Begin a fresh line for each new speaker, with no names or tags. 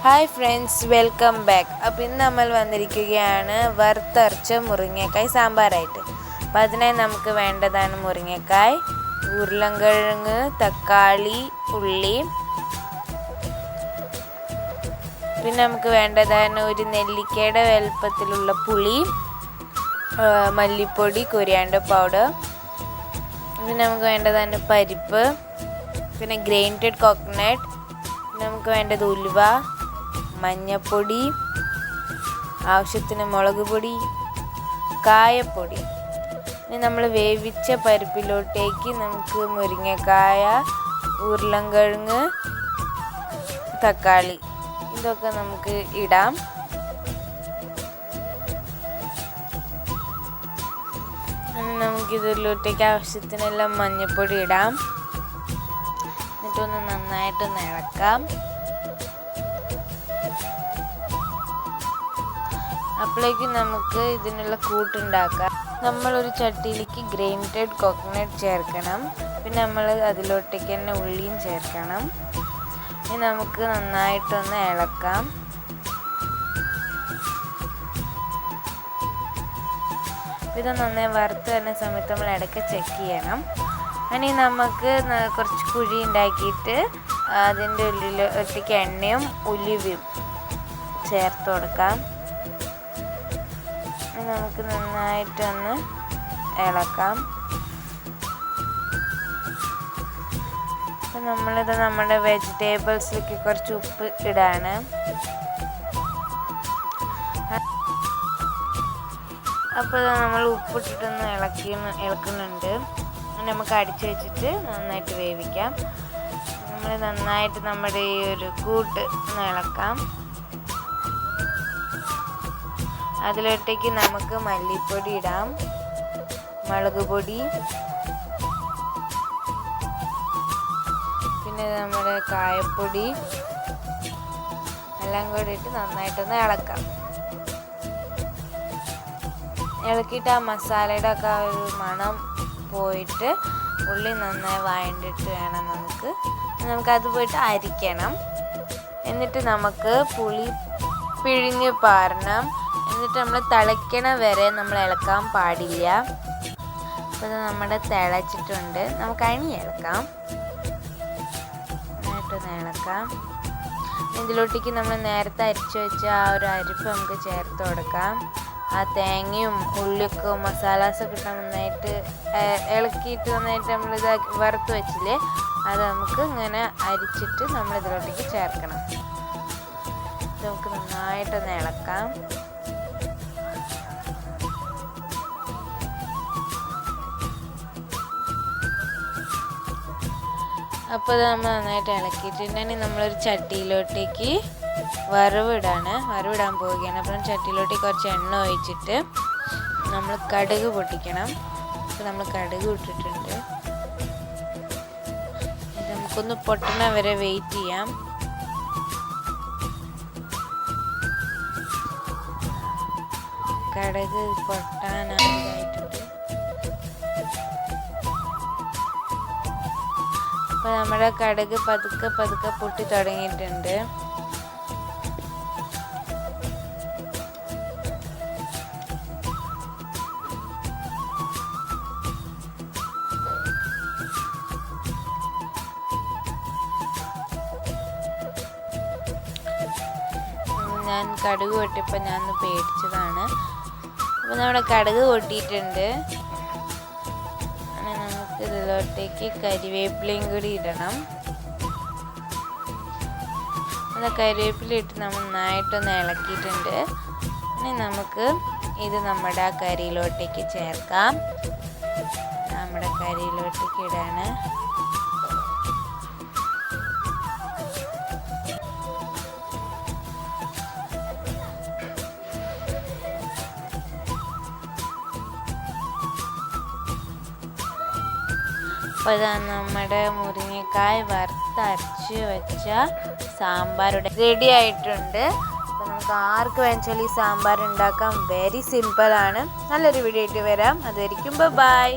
Hi friends, welcome back. അപ്പോൾ ഇന്ന് നമ്മൾ വന്നിരിക്കുകയാണ് വറുത്തരച്ച മുരിങ്ങക്കായ് സാമ്പാറായിട്ട്. അപ്പോൾ അതിനായി നമുക്ക് വേണ്ടതാണ് മുരിങ്ങക്കായ്, ഉരുളൻകിഴങ്ങ്, തക്കാളി, ഉള്ളി. പിന്നെ നമുക്ക് വേണ്ടതാണ് ഒരു നെല്ലിക്കയുടെ വലുപ്പത്തിലുള്ള പുളി, മല്ലിപ്പൊടി, കൊറിയാണ്ടർ പൗഡർ. പിന്നെ നമുക്ക് വേണ്ടതാണ് പരിപ്പ്, പിന്നെ ഗ്രൈൻഡഡ് കോക്കനട്ട്. നമുക്ക് വേണ്ടത് ഉലുവ, മഞ്ഞൾപ്പൊടി, ആവശ്യത്തിന് മുളക് പൊടി, കായപ്പൊടി. ഇനി നമ്മൾ വേവിച്ച പരിപ്പിലോട്ടേക്ക് നമുക്ക് മുരിങ്ങക്കായ, ഉരുളൻകിഴങ്ങ്, തക്കാളി ഇതൊക്കെ നമുക്ക് ഇടാം. നമുക്കിതിലോട്ടേക്ക് ആവശ്യത്തിനെല്ലാം മഞ്ഞൾപ്പൊടി ഇടാം. എന്നിട്ടൊന്ന് നന്നായിട്ടൊന്ന് ഇളക്കാം. അപ്പോഴേക്കും നമുക്ക് ഇതിനുള്ള കൂട്ടുണ്ടാക്കാം. നമ്മളൊരു ചട്ടിയിലേക്ക് ഗ്രൈൻഡഡ് കോക്കനട്ട് ചേർക്കണം. പിന്നെ നമ്മൾ അതിലോട്ടേക്ക് തന്നെ ഉള്ളിയും ചേർക്കണം. ഇനി നമുക്ക് നന്നായിട്ടൊന്ന് ഇളക്കാം. ഇത് നന്നായി വറുത്ത് വരുന്ന സമയത്ത് നമ്മൾ ഇടയ്ക്ക് ചെക്ക് ചെയ്യണം. ഇനി നമുക്ക് കുറച്ച് കുഴി ഉണ്ടാക്കിയിട്ട് അതിൻ്റെ ഉള്ളിലേക്ക് എണ്ണയും ഉലുവയും ചേർത്ത് കൊടുക്കാം. നമുക്ക് നന്നായിട്ടൊന്ന് ഇളക്കാം. അപ്പം നമ്മളിത് നമ്മുടെ വെജിറ്റബിൾസിലേക്ക് കുറച്ച് ഉപ്പ് ഇടാണ്. അപ്പോൾ നമ്മൾ ഉപ്പിട്ടിട്ടൊന്ന് ഇളക്കുന്നുണ്ട്. നമുക്ക് അടിച്ചു വെച്ചിട്ട് നന്നായിട്ട് വേവിക്കാം. നമ്മൾ നന്നായിട്ട് നമ്മുടെ ഈ ഒരു കൂട്ട് ഒന്ന് ഇളക്കാം. അതിലോട്ടേക്ക് നമുക്ക് മല്ലിപ്പൊടി ഇടാം, മുളക് പൊടി, പിന്നെ നമ്മുടെ കായപ്പൊടി എല്ലാം കൂടി ഇട്ട് നന്നായിട്ടൊന്ന് ഇളക്കാം. ഇളക്കിയിട്ട് ആ മസാലയുടെ ഒക്കെ ആ ഒരു മണം പോയിട്ട് ഉള്ളി നന്നായി വഴണ്ടിട്ട് വേണം നമുക്കത് പോയിട്ട് അരിക്കണം. എന്നിട്ട് നമുക്ക് പുളി പിഴിഞ്ഞ് പാരണം. എന്നിട്ട് നമ്മൾ തിളയ്ക്കണ വരെ നമ്മൾ ഇളക്കാൻ പാടില്ല. അപ്പോൾ ഇത് നമ്മുടെ തിളച്ചിട്ടുണ്ട്. നമുക്ക് അണി ഇളക്കാം. നന്നായിട്ടൊന്ന് ഇളക്കാം. ഇതിലോട്ടേക്ക് നമ്മൾ നേരത്തെ അരിച്ചു വെച്ച ആ ഒരു അരിപ്പ് നമുക്ക് ചേർത്ത് കൊടുക്കാം. ആ തേങ്ങയും ഉള്ളിയൊക്കെ മസാലാസൊക്കെ ഇട്ട് നന്നായിട്ട് ഇളക്കിയിട്ട് നന്നായിട്ട് നമ്മളിത് വറുത്ത് വെച്ചില്ലേ, അത് നമുക്ക് ഇങ്ങനെ അരിച്ചിട്ട് നമ്മൾ ഇതിലോട്ടേക്ക് ചേർക്കണം. നമുക്ക് നന്നായിട്ടൊന്ന് ഇളക്കാം. അപ്പോൾ ഇത് നമ്മൾ നന്നായിട്ട് ഇളക്കിയിട്ടുണ്ടെങ്കിൽ നമ്മളൊരു ചട്ടിയിലോട്ടേക്ക് വറവിടാൻ പോവുകയാണ്. അപ്പം ചട്ടിയിലോട്ടേക്ക് കുറച്ച് എണ്ണ ഒഴിച്ചിട്ട് നമ്മൾ കടുക് പൊട്ടിക്കണം. അപ്പോൾ നമ്മൾ കടുക് ഇട്ടിട്ടുണ്ട്. നമുക്കൊന്ന് പൊട്ടണ വരെ വെയിറ്റ് ചെയ്യാം. കടുക് പൊട്ടാനായിട്ടുണ്ട്. അപ്പോൾ നമ്മുടെ കടുക് പതുക്കെ പൊട്ടി തുടങ്ങിയിട്ടുണ്ട്. ഞാൻ കടുക് പൊട്ടിയപ്പോൾ ഞാൻ പേടിച്ചതാണ്. അപ്പോൾ നമ്മുടെ കടുക് പൊട്ടിയിട്ടുണ്ട്. നമുക്ക് ഇതിലോട്ടേക്ക് കരിവേപ്പിലയും കൂടി ഇടണം. അത് കരിവേപ്പില ഇട്ട് നമ്മൾ നന്നായിട്ടൊന്ന് ഇളക്കിയിട്ടുണ്ട്. ഇനി നമുക്ക് ഇത് നമ്മുടെ കറിയിലോട്ടേക്ക് ചേർക്കാം. നമ്മുടെ കറിയിലോട്ടേക്ക് ഇടാണ്. അപ്പോൾ ഇതാണ് നമ്മുടെ മുരിങ്ങക്കായ് വറുത്തരച്ച് വെച്ച സാമ്പാർ റെഡി ആയിട്ടുണ്ട്. അപ്പോൾ നമുക്ക് ആർക്ക് വേണമെങ്കിലും ഈ സാമ്പാർ ഉണ്ടാക്കാം. വെരി സിമ്പിളാണ്. നല്ലൊരു വീഡിയോ ആയിട്ട് വരാം. അതുവരെയ്ക്കും ബൈ.